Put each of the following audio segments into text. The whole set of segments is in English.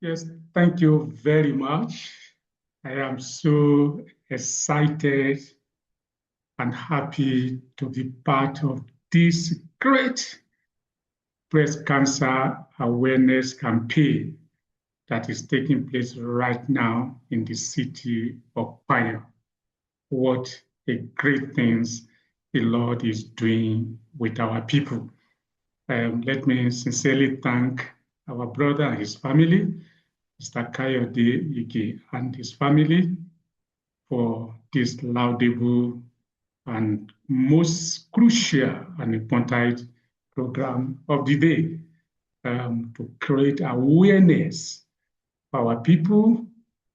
Yes, thank you very much. I am so excited and happy to be part of this great breast cancer awareness campaign that is taking place right now in the city of Ponyan. What a great things the Lord is doing with our people. Let me sincerely thank our brother and his family, Mr. Kayode Ige and his family for this laudable and most crucial and important program of the day to create awareness for our people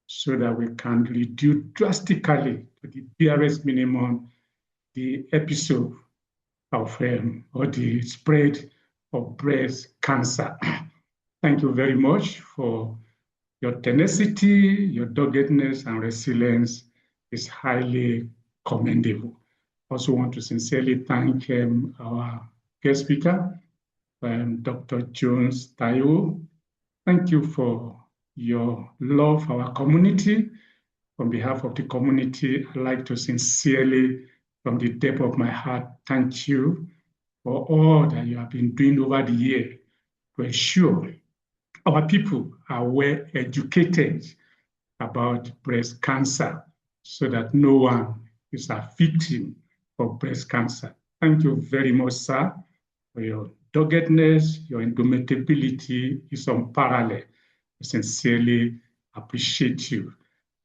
so that we can reduce drastically to the barest minimum the episode of or the spread of breast cancer. Thank you very much for your tenacity, your doggedness, and resilience is highly commendable. Also want to sincerely thank our guest speaker, Dr. Jones Taiwo. Thank you for your love for our community. On behalf of the community, I'd like to sincerely, from the depth of my heart, thank you for all that you have been doing over the year to ensure our people are well educated about breast cancer so that no one is a victim of breast cancer. Thank you very much, sir, for your doggedness, your indomitability is unparalleled. I sincerely appreciate you.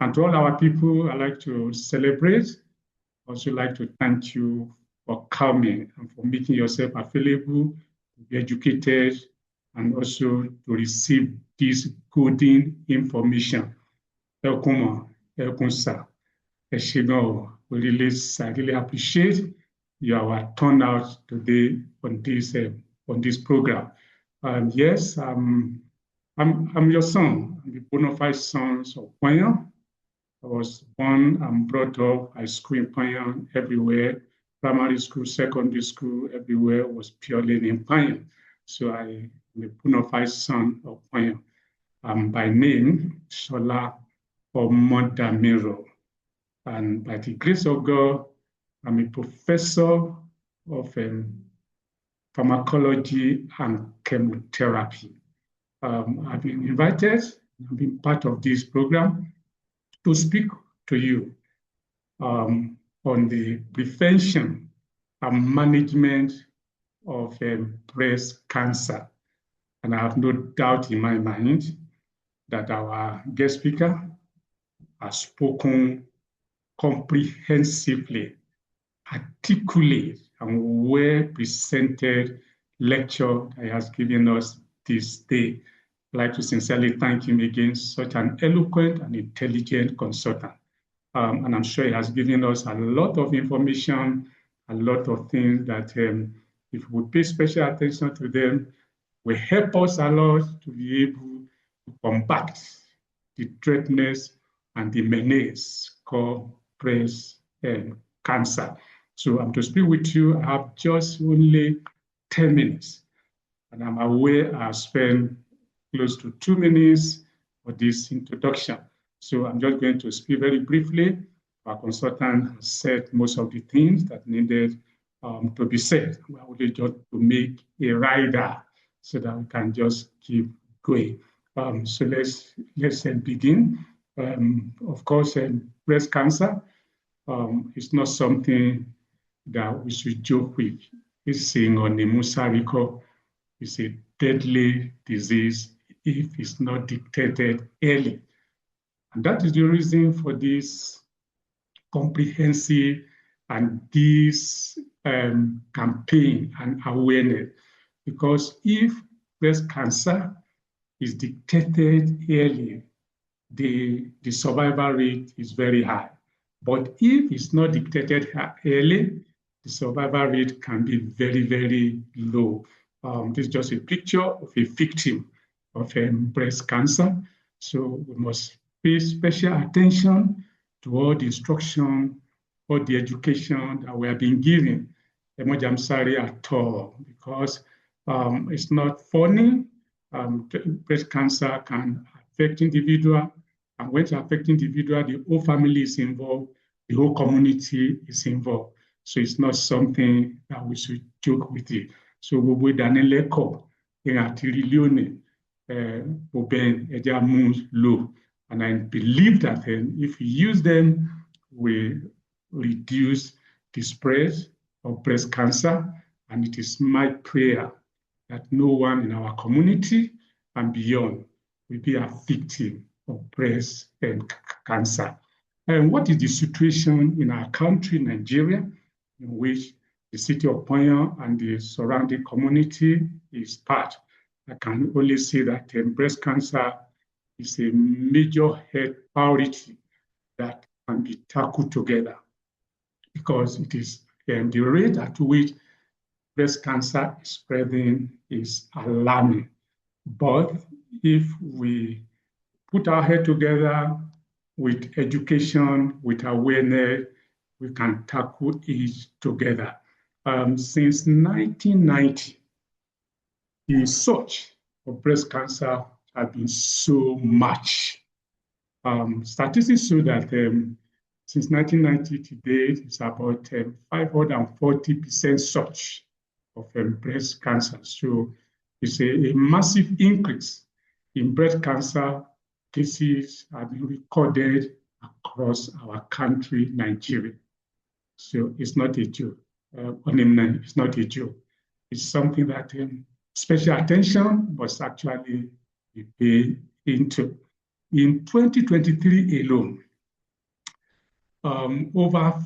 And to all our people, I'd like to celebrate. Also like to thank you for coming and for making yourself available to be educated and also to receive this golden information. Welcome, welcome, sir. I really appreciate your turnout today on this program. Yes, I'm your son. I'm the bona fide sons of Ponyan. I was born and brought up. I school in Ponyan everywhere. Primary school, secondary school, everywhere was purely in Ponyan. So I am a bona fide son of Ponyan. By name, Shola Omodamiro. And by the grace of God, I'm a professor of pharmacology and chemotherapy. I've been invited, I've been part of this program to speak to you on the prevention and management of breast cancer. And I have no doubt in my mind that our guest speaker has spoken comprehensively, articulate, and well presented lecture that he has given us this day. I'd like to sincerely thank him again, such an eloquent and intelligent consultant. And I'm sure he has given us a lot of information, a lot of things that if we pay special attention to them, will help us a lot to be able to combat the dreadness and the menace called breast cancer. So I'm to speak with you. I have just only 10 minutes. And I'm aware I've spent close to 2 minutes for this introduction. So I'm just going to speak very briefly. Our consultant has said most of the things that needed to be said. We are only just to make a rider so that we can just keep going. So let's begin. Of course, breast cancer is not something that we should joke with. It's saying on the Musariko, it's a deadly disease if it's not detected early. And that is the reason for this comprehensive and this campaign and awareness. Because if breast cancer is detected early, the survival rate is very high. But if it's not detected early, the survival rate can be very, very low. This is just a picture of a victim of breast cancer. So we must pay special attention to all the instruction, all the education that we have been given. I'm sorry at all, because it's not funny. Breast cancer can affect individual. And when it affects individual, the whole family is involved, the whole community is involved. So it's not something that we should joke with it. So gbogbo ìdánilẹ́kọ̀ọ́ ìrìn àti ìrìlíọ̀nì Oben Ejamu low. And I believe that if we use them, we reduce the spread of breast cancer. And it is my prayer that no one in our community and beyond will be a victim of breast cancer. And what is the situation in our country, Nigeria, in which the city of Ponyan and the surrounding community is part? I can only say that breast cancer is a major health priority that can be tackled together, because it is the rate at which breast cancer is spreading is alarming. But if we put our head together with education, with awareness, we can tackle it together. Since 1990, the search for breast cancer has been so much. Statistics show that since 1990 to date, it's about 540% search of breast cancer. So it's a massive increase in breast cancer cases have been recorded across our country, Nigeria. So it's not a joke. It's not a joke. It's something that special attention must actually be paid into. In 2023 alone, over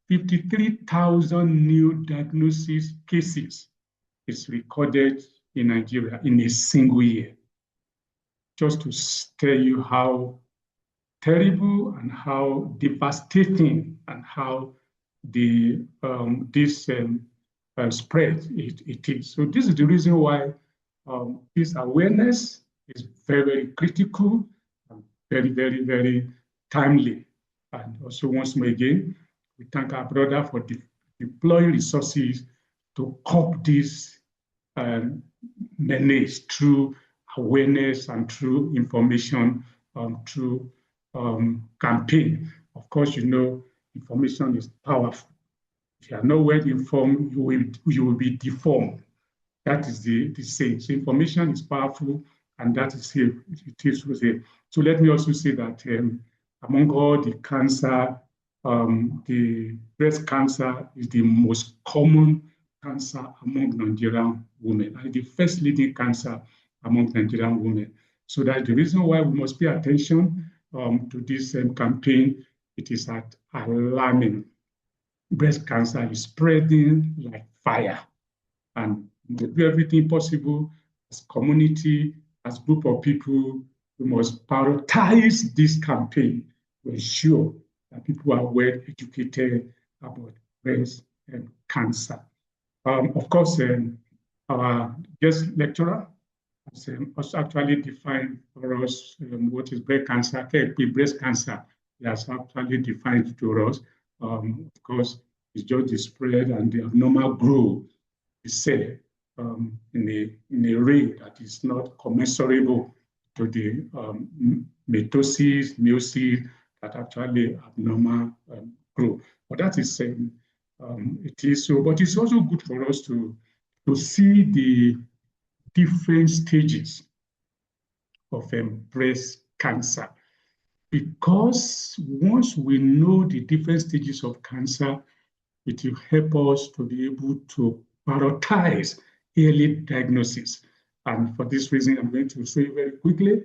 53,000 new diagnosis cases is recorded in Nigeria in a single year. Just to tell you how terrible and how devastating and how this spread it is. So this is the reason why this awareness is very, very critical and very, very, very timely. And also once more again, we thank our brother for deploying resources to curb this menace through awareness and through information, through campaign. Of course, you know, information is powerful. If you are not well informed, you will be deformed. That is the saying. So information is powerful, and that is it. It is here. So let me also say that among all the cancer, the breast cancer is the most common cancer among Nigerian women, and the first leading cancer among Nigerian women. So that's the reason why we must pay attention to this campaign. It is alarming. Breast cancer is spreading like fire, and we do everything possible as community, as group of people. We must prioritize this campaign to ensure that people are well educated about breast cancer. Of course, our guest lecturer has actually defined for us what is breast cancer. Breast cancer, he has actually defined to us. Of course, it's just the spread and the abnormal growth is said in a rate that is not commensurable to the mitosis, meiosis that actually abnormal grow. But that is it is so. But it's also good for us to see the different stages of breast cancer, because once we know the different stages of cancer, it will help us to be able to prioritize early diagnosis. And for this reason, I'm going to show you very quickly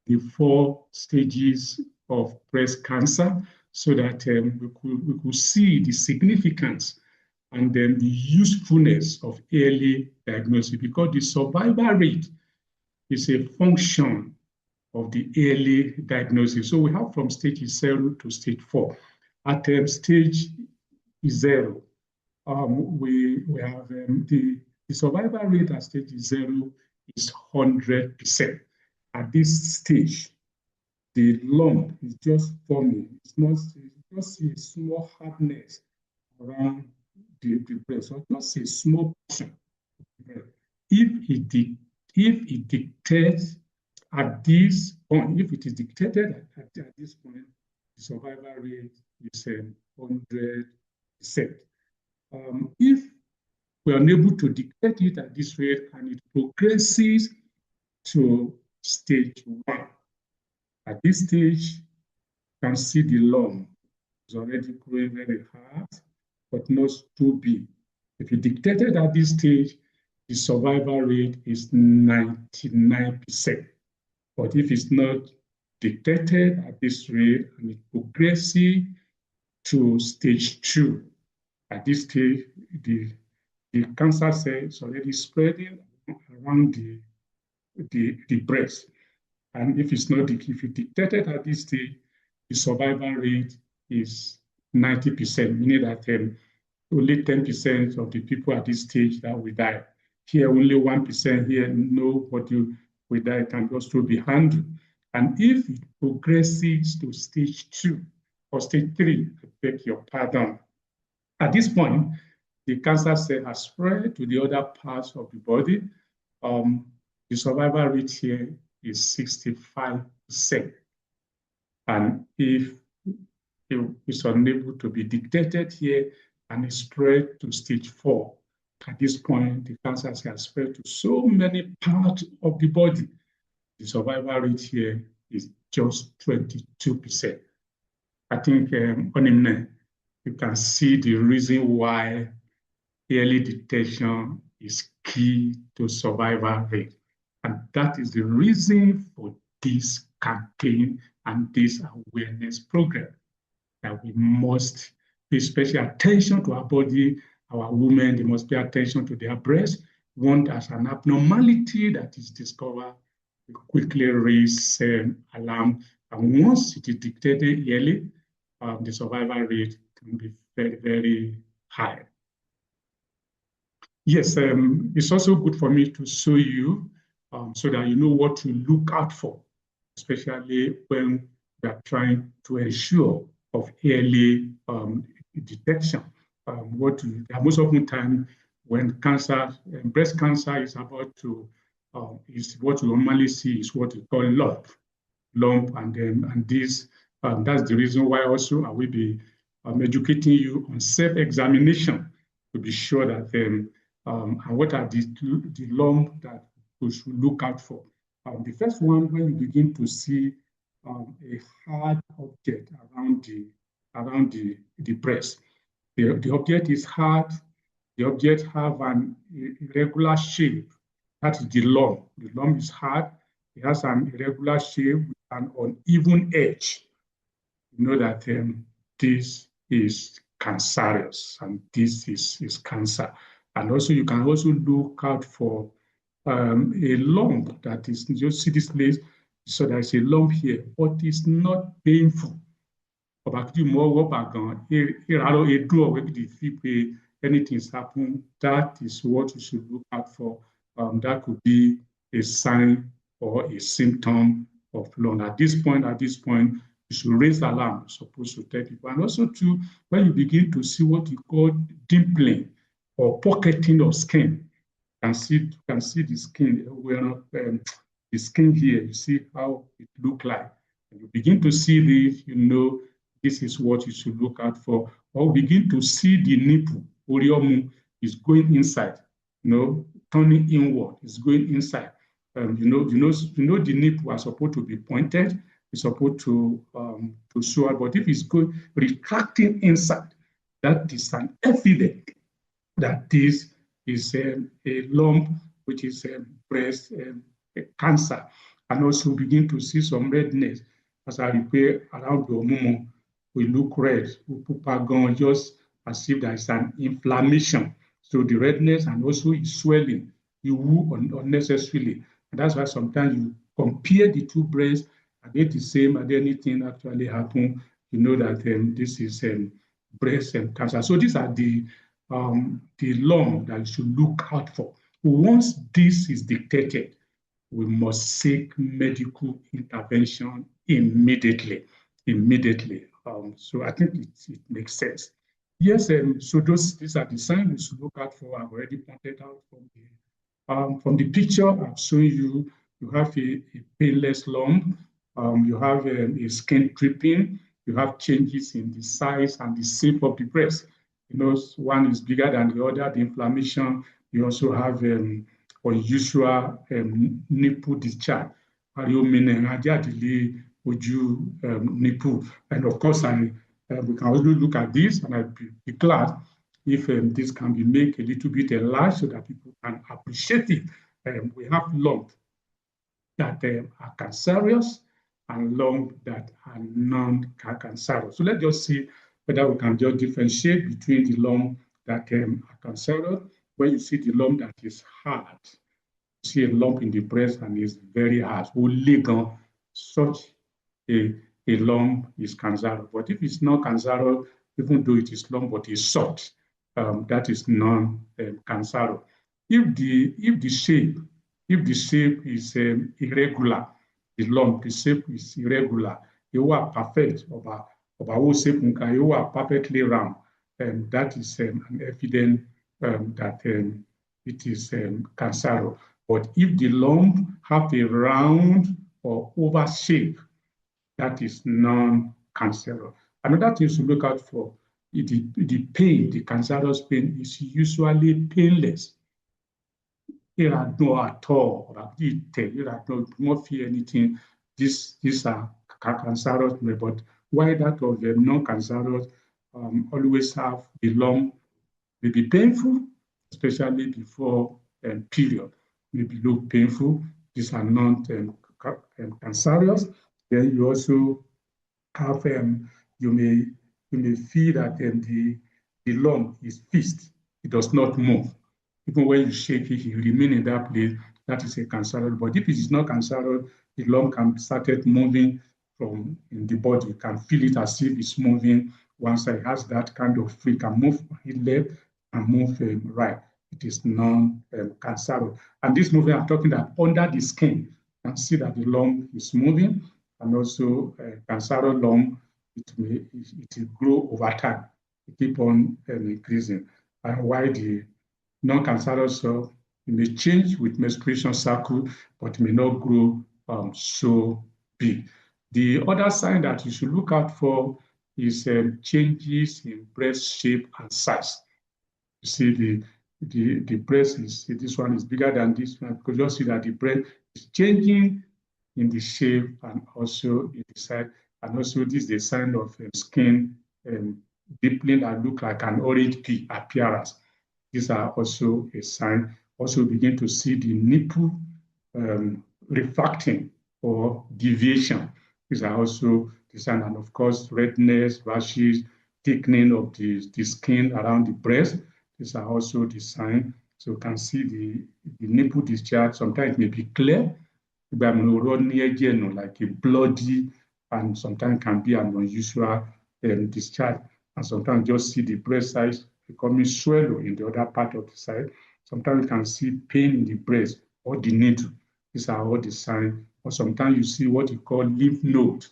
the 4 stages of breast cancer, so that we could see the significance and then the usefulness of early diagnosis, because the survival rate is a function of the early diagnosis. So we have from stage 0 to stage 4. At stage 0, we have the survival rate at stage 0 is 100%. At this stage, the lump is just forming. It's just a small hardness around the breast, so just a small portion. If it detects at this point, if it is dictated at this point, the survival rate is 100%. If we are unable to dictate it at this rate and it progresses to stage 1, at this stage, you can see the lung is already growing very hard, but not too big. If you dictated at this stage, the survival rate is 99%. But if it's not dictated at this rate and it progresses to stage 2, at this stage, the cancer cell is already spreading around the breast. And if it's not, if you dictated at this stage, the survival rate is 90%, meaning that only 10% of the people at this stage that will die. Here, only 1% here nobody will die, can also be handled. And if it progresses to stage 2 or stage 3, I beg your pardon, at this point, the cancer cell has spread to the other parts of the body. The survival rate here is 65%. And if it's unable to be dictated here and is spread to stage 4, at this point, the cancer cell has spread to so many parts of the body. The survival rate here is just 22%. I think on you can see the reason why early detection is key to survival rate. And that is the reason for this campaign and this awareness program, that we must pay special attention to our body. Our women, they must pay attention to their breast. One as an abnormality that is discovered, we quickly raise alarm. And once it is detected early, the survival rate can be very, very high. Yes, it's also good for me to show you so that you know what to look out for, especially when we are trying to ensure of early detection. Most often time when cancer, breast cancer is about to, is what we normally see is what we call lump, and this, that's the reason why also I will be educating you on self-examination to be sure that and what are the lump that we should look out for. The first one, when you begin to see a hard object around the breast, the object is hard. The object have an irregular shape. That is the lump. The lump is hard. It has an irregular shape with an uneven edge. You know that this is cancerous and this is cancer. And also you can also look out for a lump that is, you see this place, so there's a lump here, but it's not painful. Anything's happened, that is what you should look out for. That could be a sign or a symptom of lump. At this point, you should raise the alarm. You're supposed to tell people. And also, too, when you begin to see what you call dimpling or pocketing of skin, you can see the skin. The skin here. You see how it look like. When you begin to see this, you know this is what you should look out for. Or begin to see the nipple. Oriomu is going inside. Turning inward. It's going inside. The nipple are supposed to be pointed. It's supposed to show up. But if it's going retracting inside, that is an evidence that this is a lump, which is breast cancer. And also begin to see some redness. As I repair around the mumu, we look red. We put just as if there is an inflammation. So the redness and also swelling, you woo unnecessarily. And that's why sometimes you compare the two breasts. Are they the same? Are there anything actually happen? You know that this is breast cancer. So these are the lump that you should look out for. Once this is detected, we must seek medical intervention immediately. So I think it makes sense. Yes, so these are the signs we should look out for. I've already pointed out from the picture I've shown you. you have a painless lump, you have a skin dripping, you have changes in the size and the shape of the breast. You know, one is bigger than the other, the inflammation. You also have unusual nipple discharge. Nipple. And of course, we can also look at this, and I'd be glad if this can be made a little bit enlarged so that people can appreciate it. We have lumps that are cancerous and lumps that are non-cancerous. So let's just see whether we can just differentiate between the lump that are cancerous. When you see the lump that is hard, you see a lump in the breast and it's very hard. Such a lump is cancerous. But if it's not cancerous, even though it is lump but it's soft, that is non-cancerous. If the shape is irregular, the lump, the shape is irregular, you are perfect, you are perfectly round, that is an evidence that it is cancerous. But if the lump have a round or oval shape, that is non-cancerous. Another thing to look out for is the pain. The cancerous pain is usually painless. Here are no at all, do not feel anything. These are cancerous, but why that of the non-cancerous always have the lump may be painful, especially before period, may be look painful. These are not cancerous. Then you also have you may feel that the lump is fixed; it does not move. Even when you shake it, it remains in that place. That is a cancerous. But if it is not cancerous, the lump can start moving from in the body. You can feel it as if it's moving. Once it has that kind of free, can move left and move right. It is non-cancerous. And this movement, I'm talking that under the skin, you can see that the lump is moving, and also cancerous lump, it will grow over time. It keep on increasing. And why the non-cancerous cell may change with menstruation cycle, but may not grow so big. The other sign that you should look out for is changes in breast shape and size. You see the breast is, this one is bigger than this one, because you see that the breast is changing in the shape and also in the size. And also this is a sign of skin deepening that look like an orange pea appearance. These are also a sign. Also begin to see the nipple refracting or deviation. These are also the sign. And of course, redness, rashes, thickening of the skin around the breast. These are also the sign. So you can see the nipple discharge. Sometimes it may be clear, like a bloody, and sometimes can be an unusual discharge. And sometimes just see the breast size becoming swallow in the other part of the side. Sometimes you can see pain in the breast or the needle. These are all the signs. Or sometimes you see what you call lymph node,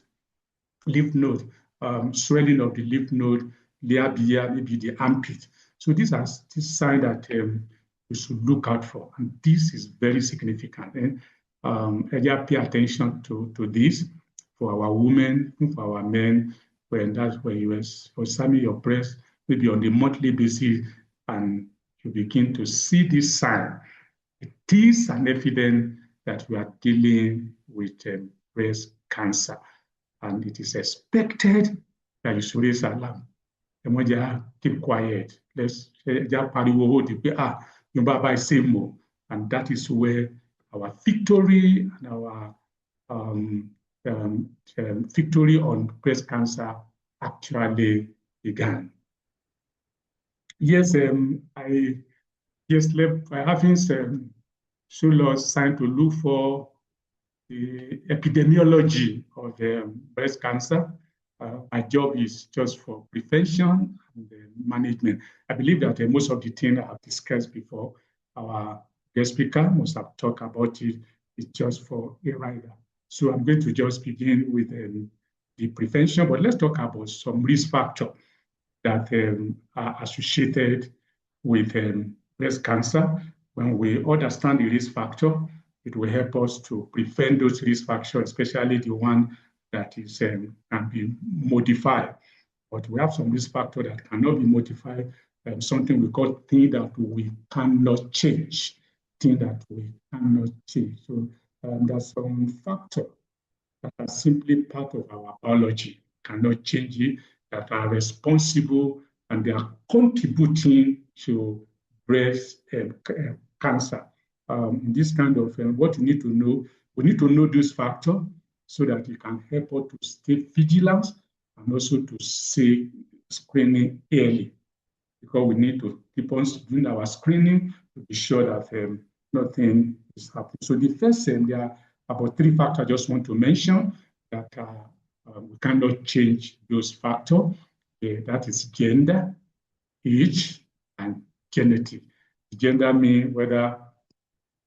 swelling of the lymph node, labia, maybe the armpit. So these are this sign that we should look out for, and this is very significant. Pay attention to this for our women, for our men, when that's when you examine your breast, maybe on a monthly basis, and you begin to see this sign. It is an evidence that we are dealing with breast cancer, and it is expected that you should raise alarm. Keep quiet. Let's say more, and that is where our victory and our victory on breast cancer actually began. Yes, I having shown us sign to look for the epidemiology of breast cancer. My job is just for prevention and management. I believe that most of the things I have discussed before, our guest speaker must have talked about it. It's just for a rider. So I'm going to just begin with the prevention, but let's talk about some risk factors that are associated with breast cancer. When we understand the risk factor, it will help us to prevent those risk factors, especially the one that is can be modified. But we have some risk factor that cannot be modified, something we call thing that we cannot change, thing that we cannot change. So there's some factor that are simply part of our biology, cannot change it, that are responsible and they are contributing to breast cancer. In this kind of what you need to know, we need to know those factors so that it can help us to stay vigilant and also to say screening early, because we need to keep on doing our screening to be sure that nothing is happening. So the first, there are about 3 factors I just want to mention that we cannot change those factors. That is gender, age, and genetic. Gender means whether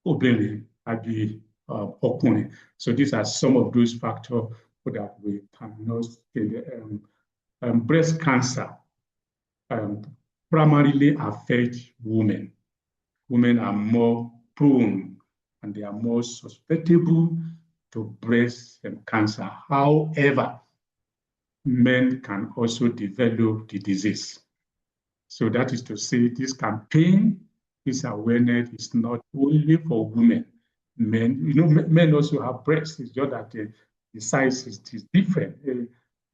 obìnrin àbí ọkùnrin. So these are some of those factors that we cannot change. Breast cancer primarily affect women. Women are more prone and they are more susceptible to breast cancer. However, men can also develop the disease. So that is to say, this campaign, this awareness is not only for women. Men, men also have breasts. It's just that the size is different.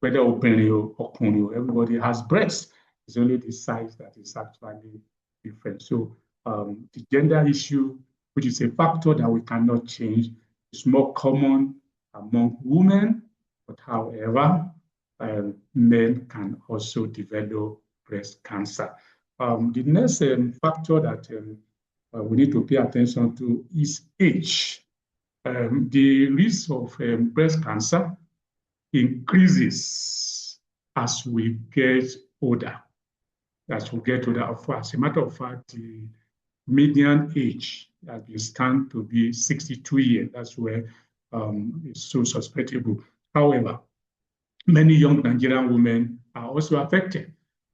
Whether openly or openly, everybody has breasts. It's only the size that is actually different. So the gender issue, which is a factor that we cannot change, is more common among women, but however, men can also develop breast cancer. The next factor that we need to pay attention to is age. The risk of breast cancer increases as we get older. As we get older, as a matter of fact, the median age has been stand to be 62 years. That's where it's so susceptible. However, many young Nigerian women are also affected.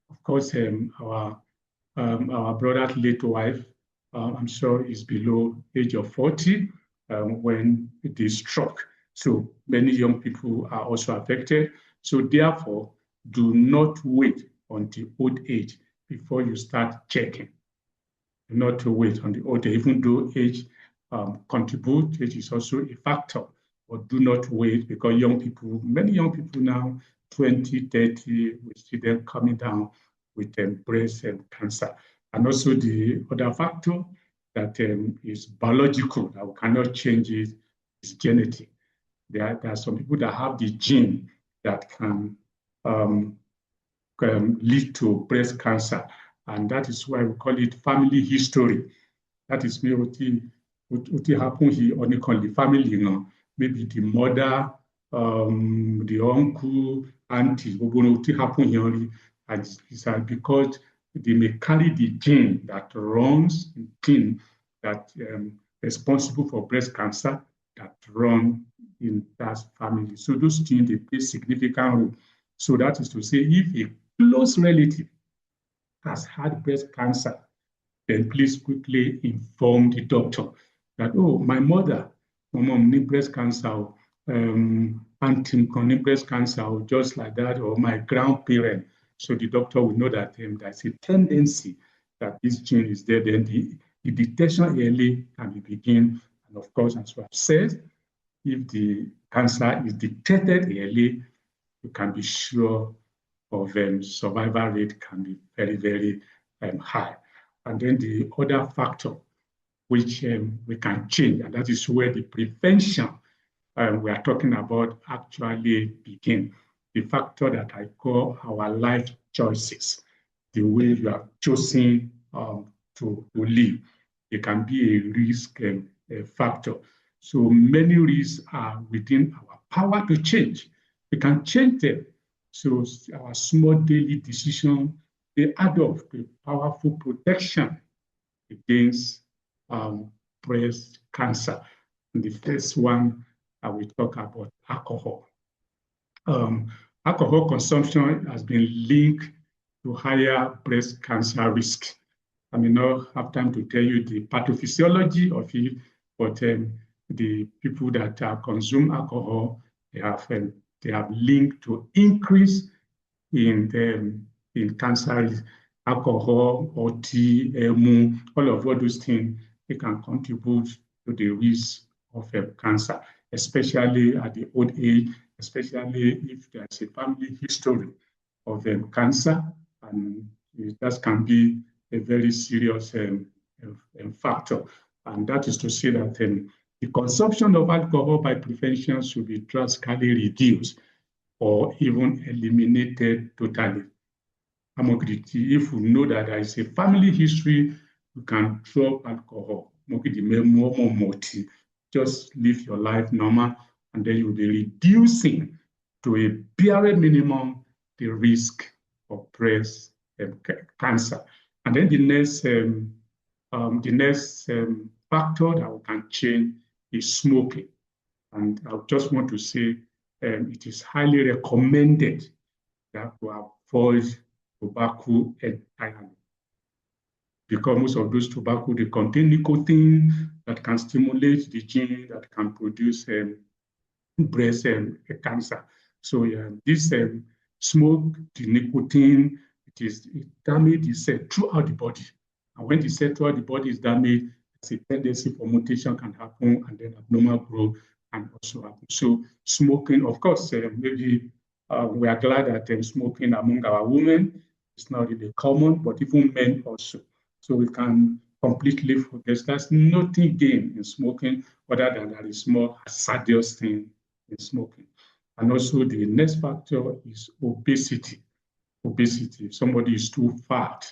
Of course, our brother's late wife, I'm sure, is below age of 40 when it is struck. So many young people are also affected. So therefore, do not wait until old age before you start checking. Do not wait on the old age, even though age contributes, age is also a factor. But do not wait, because many young people now, 20, 30, we see them coming down with breast cancer. And also the other factor that is biological, that we cannot change it, is genetic. There are some people that have the gene that can lead to breast cancer. And that is why we call it family history. That is what happened here on the family, maybe the mother, the uncle, auntie, what happened here, and it's because they may carry the gene that runs, the gene that responsible for breast cancer that run in that family. So those genes, they play significant role. So that is to say, if a close relative has had breast cancer, then please quickly inform the doctor that, oh, my mother, my mom needs breast cancer, auntie needs breast cancer, just like that, or my grandparent. So the doctor will know that there's a tendency that this gene is there. Then the detection early can begin. And of course, as we have said, if the cancer is detected early, you can be sure of survival rate can be very, very high. And then the other factor which we can change, and that is where the prevention we are talking about actually begin. The factor that I call our life choices, the way you are choosing to live. It can be a risk factor. So many risks are within our power to change. We can change them. So our small daily decision, they add up to powerful protection against breast cancer. And the first one, I will talk about alcohol. Alcohol consumption has been linked to higher breast cancer risk. I may not have time to tell you the pathophysiology of it, but the people that consume alcohol, they have linked to increase in cancer. Alcohol or tea, all of those things, they can contribute to the risk of cancer, especially at the old age, especially if there's a family history of cancer, and that can be a very serious factor. And that is to say that the consumption of alcohol by prevention should be drastically reduced or even eliminated totally. If we know that there is a family history, you can drop alcohol. Just live your life normal, and then you'll be reducing to a bare minimum the risk of breast cancer. And then the next factor that we can change is smoking. And I just want to say it is highly recommended that we avoid tobacco entirely, because most of those tobacco, they contain nicotine that can stimulate the gene that can produce breast cancer. So this smoke, the nicotine, it damages throughout the body. And when the cell throughout the body is damaged, there's a tendency for mutation can happen, and then abnormal growth can also happen. So smoking, of course, maybe we are glad that smoking among our women is not really common, but even men also. So we can completely forget. There's nothing gained in smoking other than there is more hazardous thing in smoking. And also the next factor is obesity. Obesity. If somebody is too fat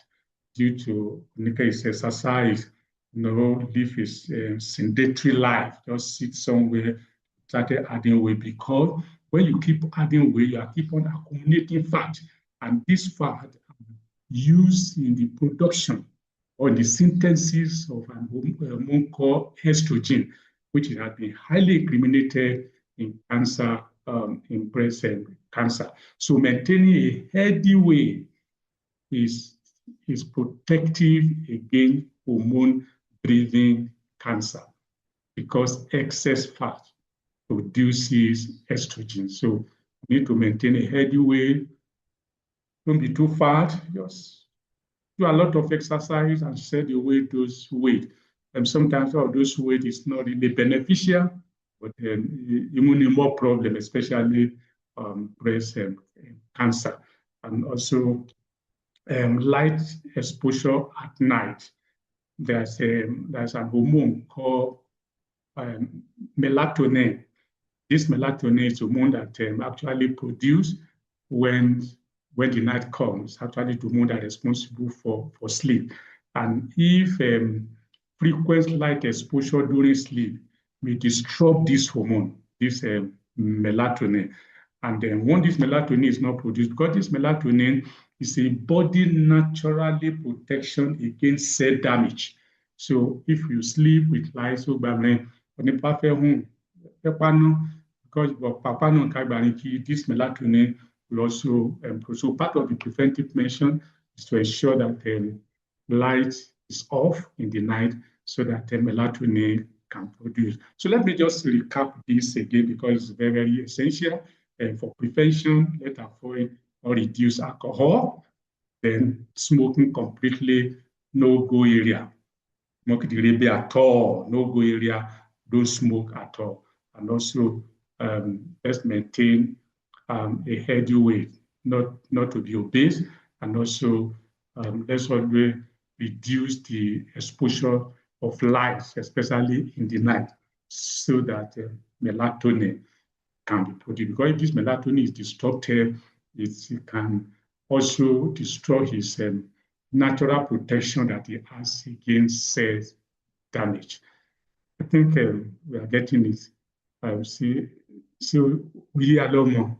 due to exercise, live a sedentary life, just sit somewhere, started adding weight, because when you keep adding weight, you keep on accumulating fat, and this fat used in the production or the synthesis of an hormone called estrogen, which has been highly incriminated in cancer, in breast cancer. So maintaining a healthy weight is protective against hormone-driven cancer, because excess fat produces estrogen. So you need to maintain a healthy weight. Don't be too fat. Just do a lot of exercise and set away those weight. And sometimes all those weight is not really beneficial, but even more problem, especially breast cancer. And also light exposure at night. There's a hormone called melatonin. This melatonin is a hormone that actually produced when the night comes. Actually, the hormone that is responsible for sleep. And if frequent light exposure during sleep may disrupt this hormone, this melatonin. And then when this melatonin is not produced, because this melatonin is a body naturally protection against cell damage. So if you sleep with light, so because this melatonin will also so part of the preventive measure is to ensure that light is off in the night so that the melatonin can produce. So let me just recap this again, because it's very, very essential. For prevention, let's avoid or reduce alcohol. Then smoking completely, no-go area. Smoke the at all, no-go area, don't smoke at all. And also, let's maintain a healthy weight, not to be obese, and also let's always reduce the exposure of lights, especially in the night, so that melatonin can be produced. Because if this melatonin is disrupted, it can also destroy his natural protection that he has against cell damage. I think we are getting it. So we hear a lot more.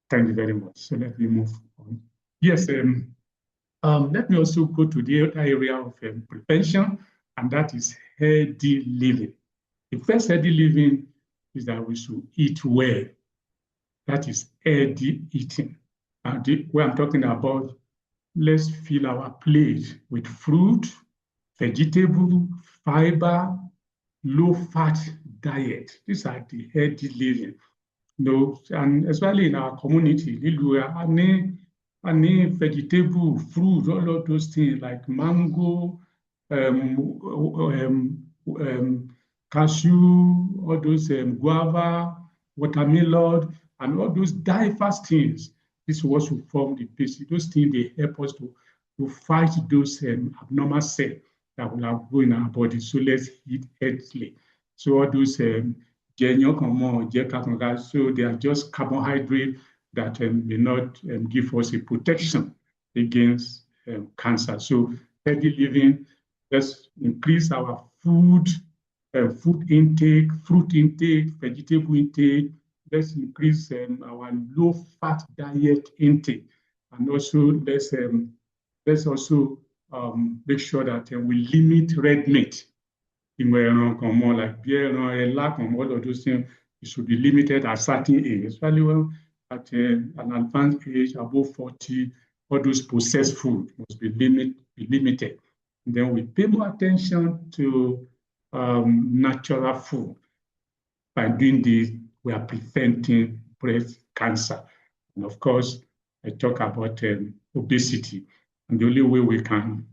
Thank you very much. So let me move on. Yes, let me also go to the other area of prevention, and that is healthy living. The first healthy living is that we should eat well. That is healthy eating. And when I'm talking about, let's fill our plate with fruit, vegetable, fiber, low-fat diet. These are the healthy living. And especially in our community, any vegetable, fruit, all of those things like mango, um, um, cashew, all those guava, watermelon, and all those diverse things. This is what will form the base. Those things, they help us to fight those abnormal cells that will have go in our body. So let's eat healthily. So all those so they are just carbohydrates that may not give us a protection against cancer. So healthy living, let's increase our food intake, fruit intake, vegetable intake. Let's increase our low-fat diet intake, and also let's also make sure that we limit red meat. Like beer, lack of all of those things, it should be limited at certain age, especially when at an advanced age, above 40, all those processed food must be limited. And then we pay more attention to natural food. By doing this, we are preventing breast cancer. And of course, I talk about obesity. And the only way we can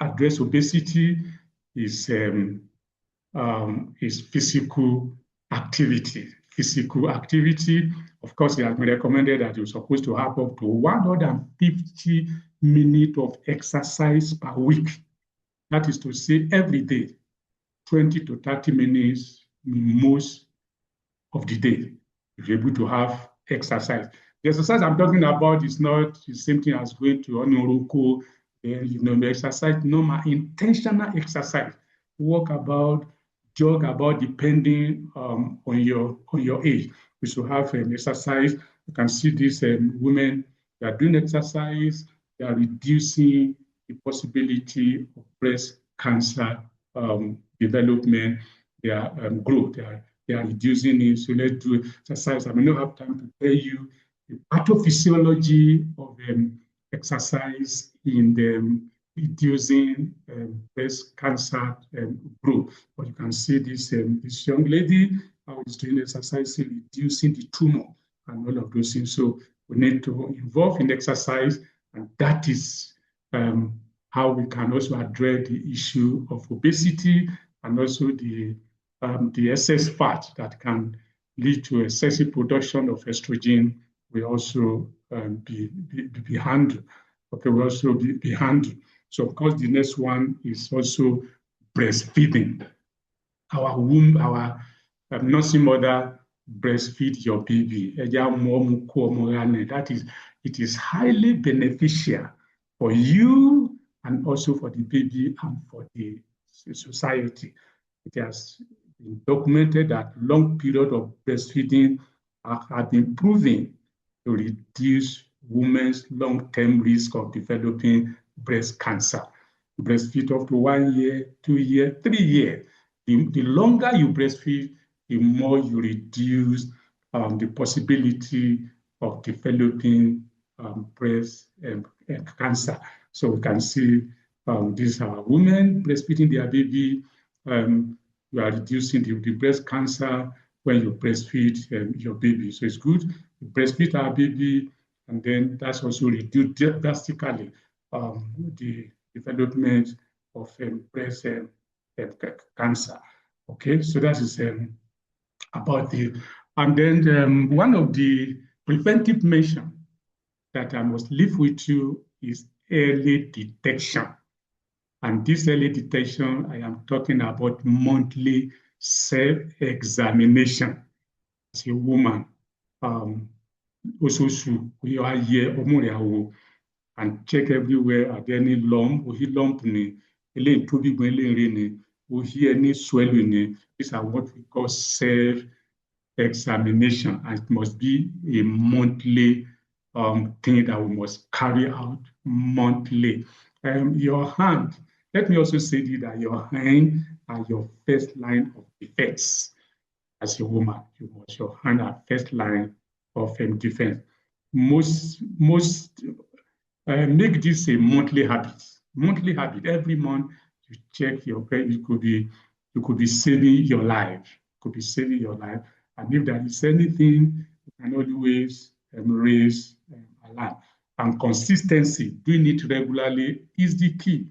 address obesity is physical activity. Physical activity, of course, it has been recommended that you're supposed to have up to 150 minutes of exercise per week. That is to say, every day, 20 to 30 minutes most of the day, if you're able to have exercise. The exercise I'm talking about is not the same thing as going to Onoroko, exercise, normal, intentional exercise. Walk about, jog about, depending on your age. We should have an exercise. You can see these women, they are doing exercise, they are reducing the possibility of breast cancer development, their growth. They are reducing it. So let's do exercise. I may not have time to tell you the pathophysiology of exercise in the reducing breast cancer growth. But you can see this young lady how is doing exercise, reducing the tumor and all of those things. So we need to involve in exercise, and that is how we can also address the issue of obesity and also the excess fat that can lead to excessive production of estrogen will also be handled. Okay, will also be handled. So of course, the next one is also breastfeeding. Our womb, our nursing mother breastfeed your baby. That is, it is highly beneficial for you and also for the baby and for the society. It has been documented that long period of breastfeeding have been proven to reduce women's long-term risk of developing breast cancer. Breastfeed up to 1 year, 2 years, 3 years. The longer you breastfeed, the more you reduce the possibility of developing breast cancer. So we can see these are women breastfeeding their baby. You are reducing the breast cancer when you breastfeed your baby. So it's good to breastfeed our baby, and then that's also reduced drastically the development of breast cancer. Okay, so that is about the, and then one of the preventive measures that I must leave with you is early detection. And this early detection, I am talking about monthly self-examination as a woman. Also, we are here, and check everywhere. Are there any lump? Lump ni, any swelling. These are what we call self-examination. And it must be a monthly thing that we must carry out monthly. Your hand, let me also say that your hand are your first line of defense. As a woman, your hand are first line of defense. Make this a monthly habit. Monthly habit. Every month you check your breast. It could be you could be saving your life. Could be saving your life. And if there is anything, you can always raise alarm. And consistency, doing it regularly is the key.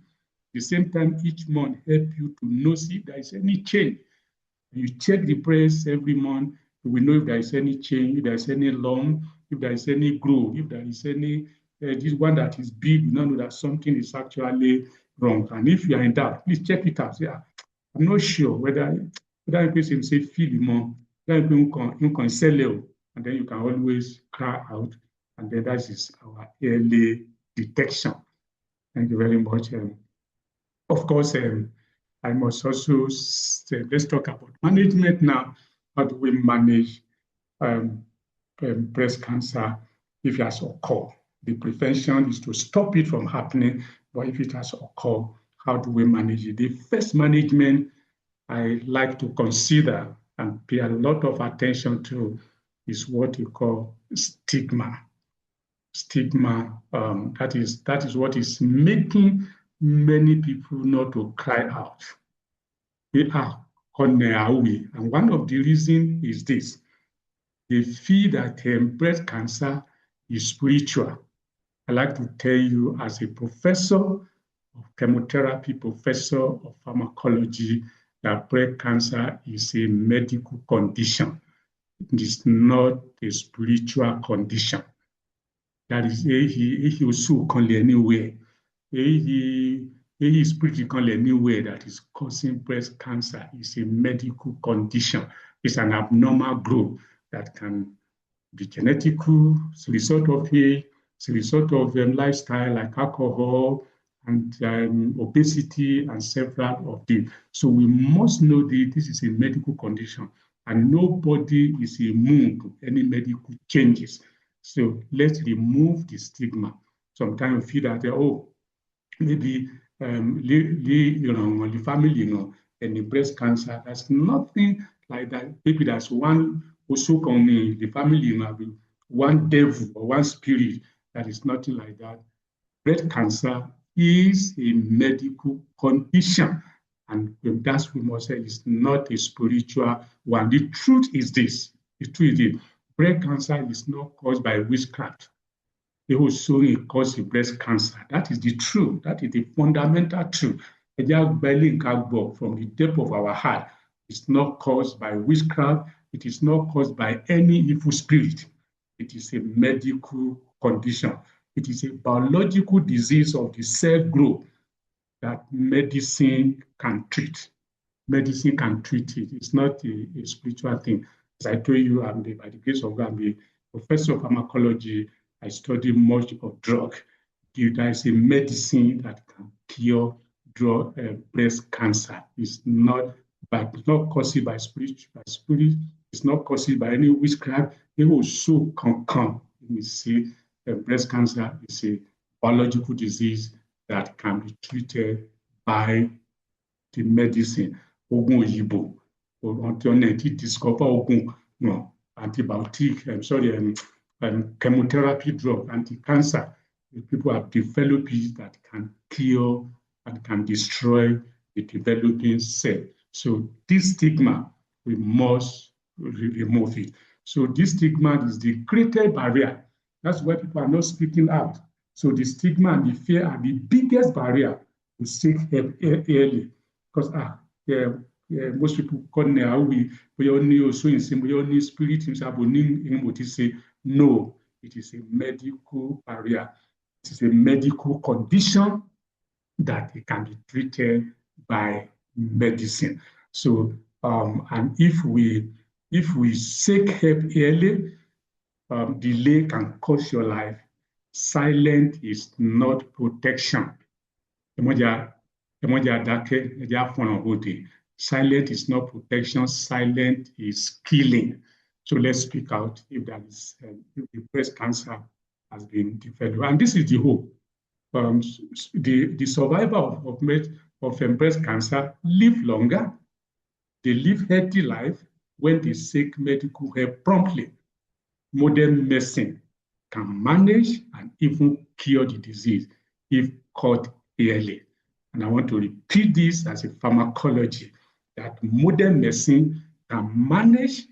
At the same time, each month help you to know if there is any change. You check the price every month. You will know if there is any change, if there is any lump, if there is any growth, if there is any this one that is big, you know that something is actually wrong. And if you are in doubt, please check it out. Yeah, I'm not sure whether a person say feel more, then you can sell it, and then you can always cry out, and then that is our early detection. Thank you very much. Of course, I must also say, let's talk about management now. How do we manage breast cancer if it has occurred? The prevention is to stop it from happening, but if it has occurred, how do we manage it? The first management I like to consider and pay a lot of attention to is what you call stigma. Stigma, that is what is making many people not to cry out. They are on their way. And one of the reasons is this. They feel that breast cancer is spiritual. I like to tell you, as a professor of chemotherapy, professor of pharmacology, that breast cancer is a medical condition. It is not a spiritual condition. That is, he also can anywhere. He spirit can anywhere that is causing breast cancer is a medical condition. It's an abnormal growth that can be genetical, it's a result of age, it's a result of lifestyle like alcohol and obesity and several of them. So we must know that this is a medical condition and nobody is immune to any medical changes. So let's remove the stigma. Sometimes we feel that, maybe the family, and the breast cancer. There's nothing like that. Maybe there's one also on the family, one devil or one spirit. That is nothing like that. Breast cancer is a medical condition, and that's we must say it's not a spiritual one. The truth is this: the truth is, breast cancer is not caused by witchcraft. It was showing cause breast cancer. That is the truth. That is the fundamental truth. From the depth of our heart, it's not caused by witchcraft. It is not caused by any evil spirit. It is a medical condition. It is a biological disease of the cell growth that medicine can treat. Medicine can treat it. It's not a spiritual thing. As I told you, by the grace of God, I'm a professor of pharmacology. I study much of drug. There is a medicine that can cure breast cancer. It's not caused by spirit. It's not caused by any witchcraft. It also can come. You see, breast cancer is a biological disease that can be treated by the medicine. Ogun Oyibo, until 19 discover Ogun, antibiotic, chemotherapy drug, anti-cancer. People have developed it that can cure and can destroy the developing cell. So this stigma, we must remove it. So this stigma is the greatest barrier. That's why people are not speaking out. So the stigma and the fear are the biggest barrier to seek help early. Because most people call we only spirit himself, say no, it is a medical barrier. It is a medical condition that it can be treated by medicine. So, and if we seek help early, delay can cost your life. Silence is not protection. Silent is not protection. Silent is killing. So let's speak out if if the breast cancer has been developed. And this is the hope. The survivor of breast cancer live longer. They live healthy life when they seek medical help promptly. Modern medicine can manage and even cure the disease if caught early. And I want to repeat this as a pharmacology, that modern medicine can manage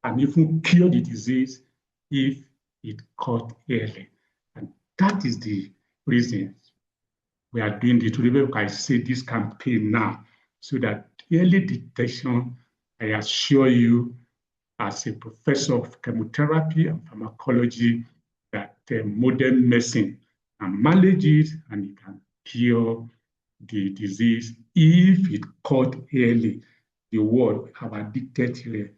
and even cure the disease if it caught early. And that is the reason we are doing the Today I say this campaign now, so that early detection, I assure you, as a professor of chemotherapy and pharmacology, that modern medicine can manage it and it can cure the disease if it caught early. The word have addicted here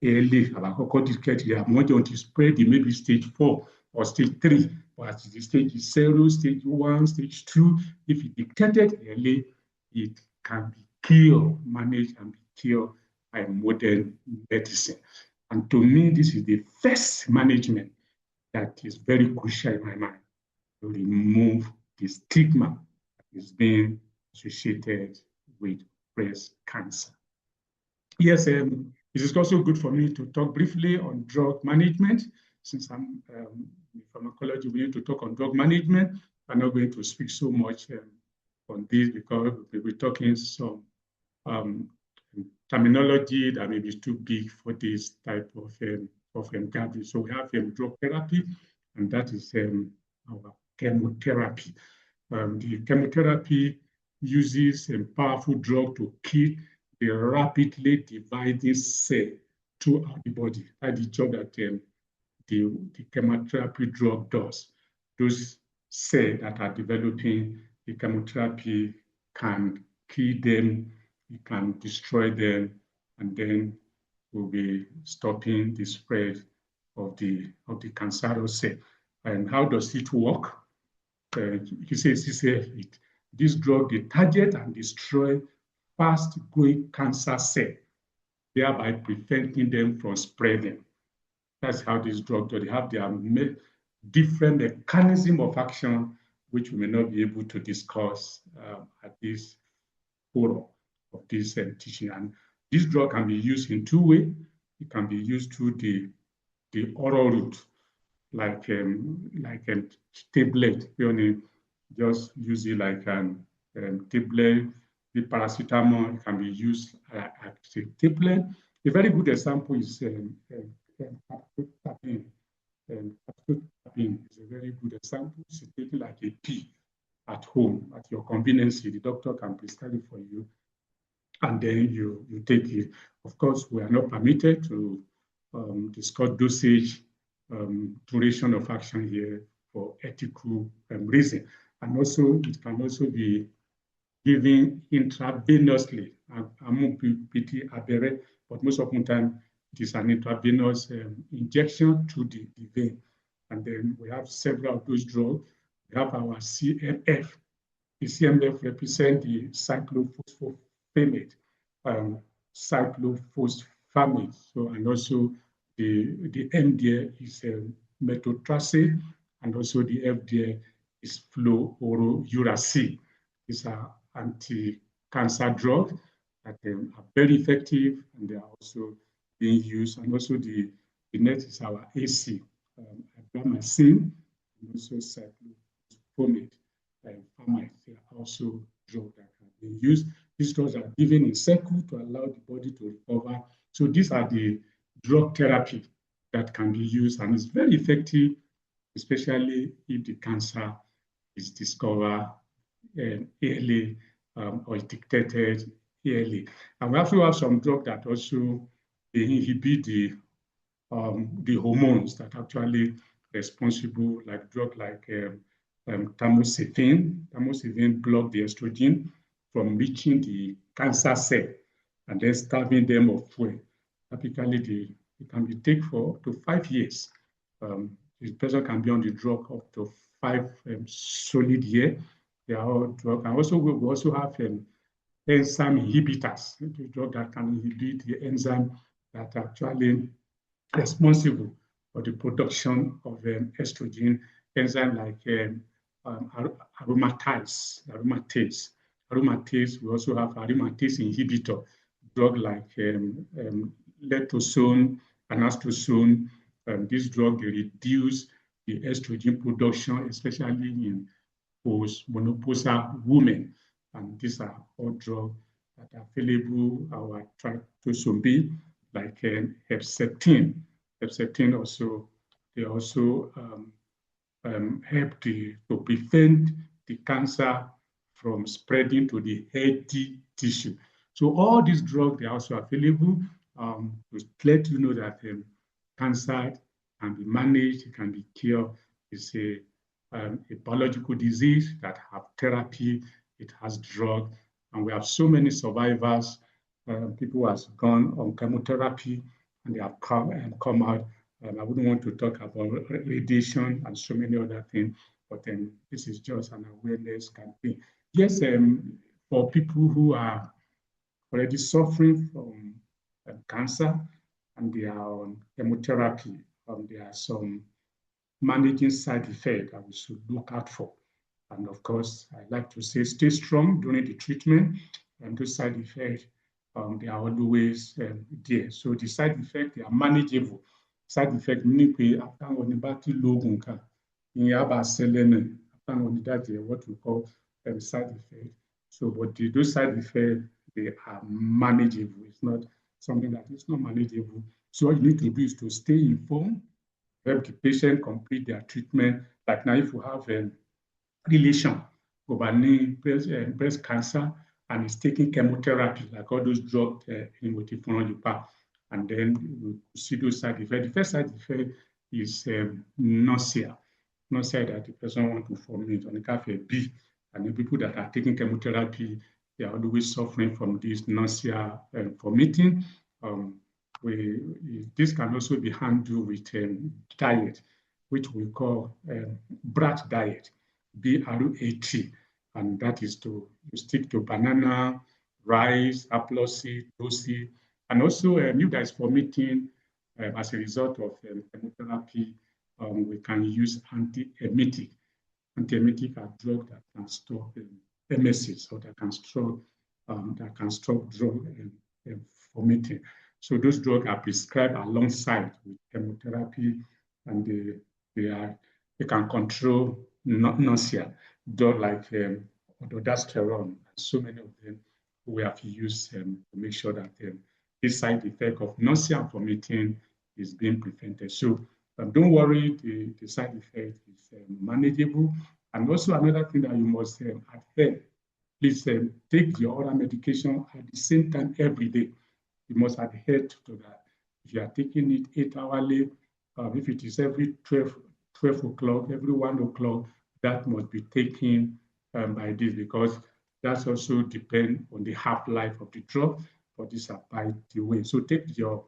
early, have addicted here. I'm not going to spread it, maybe stage 4 or stage 3, but the stage 0, stage 1, stage 2. If it detected early, it can be cured, managed, and be cured by modern medicine. And to me, this is the first management that is very crucial in my mind, to remove the stigma that is being associated with breast cancer. Yes, it is also good for me to talk briefly on drug management. Since I'm in pharmacology, we need to talk on drug management. I'm not going to speak so much on this because we're talking some terminology that may be too big for this type of gathering. So we have drug therapy, and that is our chemotherapy. The chemotherapy uses a powerful drug to kill the rapidly dividing cell throughout the body. That's the job that the chemotherapy drug does. Those cells that are developing the chemotherapy can kill them, it can destroy them, and then we'll be stopping the spread of the cancerous cell. And how does it work? He says this drug, they target and destroy fast-growing cancer cells, thereby preventing them from spreading. That's how this drug does. They have their different mechanism of action, which we may not be able to discuss at this forum of this teaching. And this drug can be used in 2 ways. It can be used through the oral route, like a tablet. You only just use it like a tablet. The paracetamol can be used as a tablet. A very good example is capsulotabine. Capsulotabine is a very good example. It's taken like a pill at home, at your convenience. The doctor can prescribe it for you, and then you take it. Of course, we are not permitted to discuss dosage, duration of action here for ethical reason. And also, it can also be given intravenously. But most of the time, it is an intravenous injection through the vein. And then we have several of those drugs. We have our CMF. The CMF represents the cyclophosphamide, cyclophosphamide. So, and also the M there is methotrexate, and also the F there is fluorouracil. These are anti-cancer drugs that are very effective, and they are also being used. And also the next is our AC, abramycin, and also cyclophosphamide. Famide, they are also drugs that are being used. These drugs are given in cycle to allow the body to recover. So these are the drug therapy that can be used, and it's very effective, especially if the cancer is discovered early or detected early. And we also have some drugs that also inhibit the hormones that are actually responsible, like drugs like tamoxifen. Tamoxifen blocks the estrogen from reaching the cancer cell and then starving them of fuel. Typically, it can be taken for up to 5 years. The person can be on the drug up to 5 solid years. They are all drugs. And also, we also have enzyme inhibitors, the drug that can inhibit the enzyme that are actually responsible for the production of estrogen, enzyme like aromatase. We also have aromatase inhibitor, drug like letrozole and anastrozole. This drug, they reduce the estrogen production, especially in postmenopausal women. And these are all drugs that are available, our tryptosome, like herceptin. Herceptin also, they also help to prevent the cancer from spreading to the healthy tissue. So all these drugs, they are also available to let you know that cancer can be managed, it can be cured. It's a biological disease that have therapy, it has drug, and we have so many survivors, people who have gone on chemotherapy and they have come out. I wouldn't want to talk about radiation and so many other things, but this is just an awareness campaign. Yes, for people who are already suffering from cancer and they are on chemotherapy, there are some managing side effects that we should look out for. And of course, I like to say stay strong during the treatment, and those side effects, they are always there. So the side effects, they are manageable. Side effect meaning pé àtàwọn ní bá ti lo oògùn kan, ìyẹn á bá ṣẹlẹ̀ náà, àtàwọn ní that is what we call side effect. So, but those side effects, they are manageable. It's not something that is not manageable. So all you need to do is to stay informed, help the patient complete their treatment. Like now, if you have a relation over breast cancer and is taking chemotherapy, like all those drugs in and then we see those side effects. The first side effect is nausea. Nausea that the person wants to vomit on the cafe B. And the people that are taking chemotherapy, they are always suffering from this nausea and vomiting. This can also be handled with diet, which we call brat diet, BRAT, and that is to stick to banana, rice, apple seed, toast, and also if there is vomiting as a result of chemotherapy, we can use antiemetic. Antiemetic are drugs that can stop emesis, or that can stop drug vomiting. So those drugs are prescribed alongside with chemotherapy, and they can control nausea, drugs like aldosterone. So many of them we have used to make sure that this side effect of nausea and vomiting is being prevented. So don't worry, the side effect is manageable. And also another thing that you must adhere, please take your oral medication at the same time every day. You must adhere to that. If you are taking it 8 hourly, if it is every 12 o'clock, every 1 o'clock, that must be taken by this, because that's also depend on the half-life of the drug, but these are by the way. So take your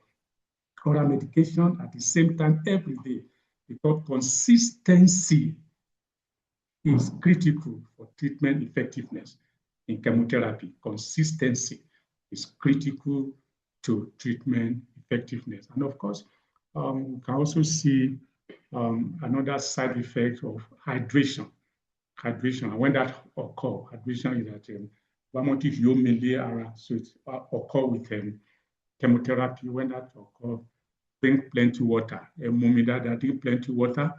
oral medication at the same time every day, because consistency is critical for treatment effectiveness in chemotherapy. Consistency is critical to treatment effectiveness. And of course, we can also see another side effect of hydration. Hydration, and when that occurs, hydration is that so it occur with chemotherapy. When that occurs, drink plenty water. Drink plenty water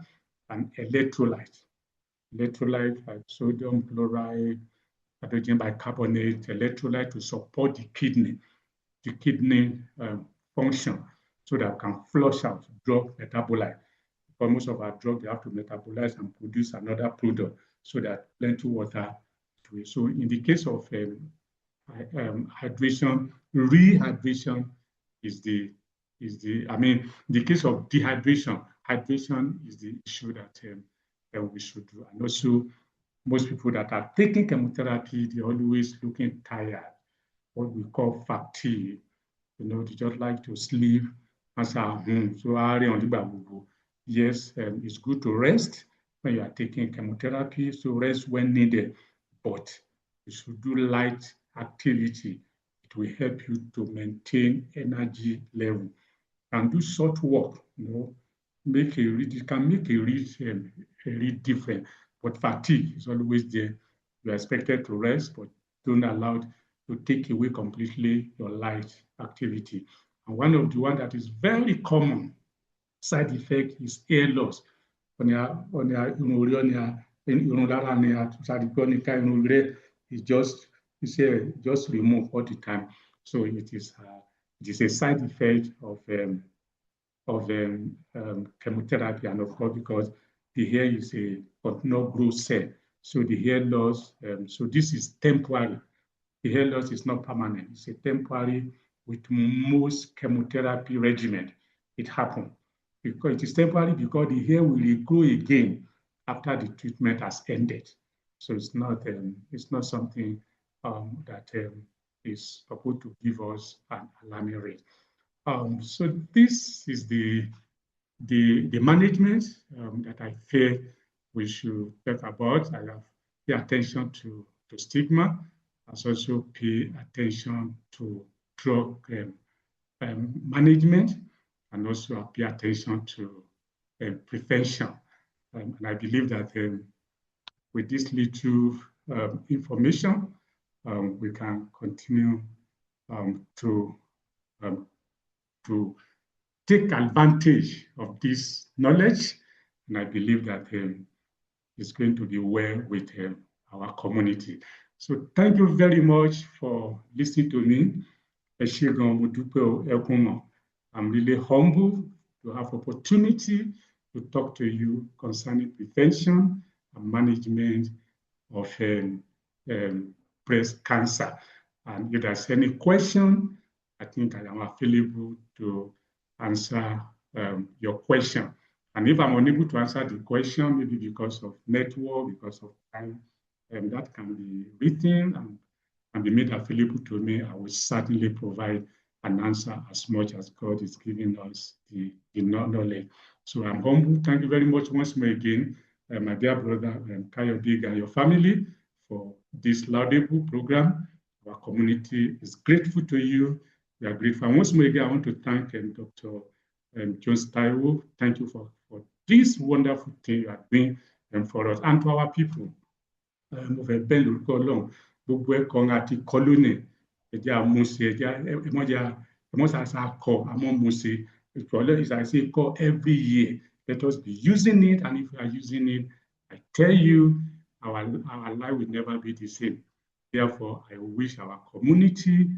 and electrolyte. Electrolyte like sodium chloride, hydrogen bicarbonate, electrolyte to support the kidney function, so that it can flush out drug metabolite. For most of our drugs, they have to metabolize and produce another product, so that plenty water. So in the case of hydration, rehydration is the in the case of dehydration, hydration is the issue that we should do. And also, most people that are taking chemotherapy, they're always looking tired, what we call fatigue. They just like to sleep. So yes, it's good to rest when you are taking chemotherapy. So rest when needed, but you should do light activity. It will help you to maintain energy level. And do short work, it can make a read different. But fatigue is always there. You're expected to rest, but don't allow to take away completely your light activity. And one of the one that is very common side effect is hair loss. It's just It's just remove all the time. So it is a side effect of chemotherapy, and of course, because the hair is a continuous growth cell, so the hair loss. So this is temporary. The hair loss is not permanent. It's a temporary with most chemotherapy regimen. It happens because it is temporary because the hair will regrow again after the treatment has ended. So it's not something that is supposed to give us an alarming rate. So this is the management that I feel we should talk about. I have pay attention to stigma, as also pay attention to drug management, and also pay attention to prevention. And I believe that with this little information, we can continue to um, to take advantage of this knowledge, and I believe that it's going to be well with our community. So thank you very much for listening to me. MODUPE. I'm really humbled to have opportunity to talk to you concerning prevention and management of breast cancer. And if there's any question, I think I am available to answer your question. And if I'm unable to answer the question, maybe because of network, because of time, that can be written and be made available to me. I will certainly provide an answer as much as God is giving us the knowledge. So I'm humble. Thank you very much once more again, my dear brother Kayode and your family, for this laudable program. Our community is grateful to you. We are grateful. And once more again, I want to thank Dr. Jones Taiwo. Thank you for this wonderful thing you are doing for us and to our people. Mo fẹ́ bẹ́ẹ̀ lórúkọ Ọlọ́run gbogbo ẹ̀kọ́ àti kọlónì ẹ̀jẹ̀ àmúṣe ẹ̀mọ́sàsà kọ àmọ́múṣe ìtọ́lẹ̀ ìṣàṣe kọ every year. Let us be using it, and if we are using it, I tell you, our life will never be the same. Therefore, I wish our community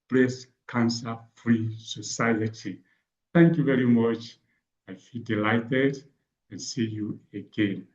breast cancer-free society. Thank you very much. I feel delighted and see you again.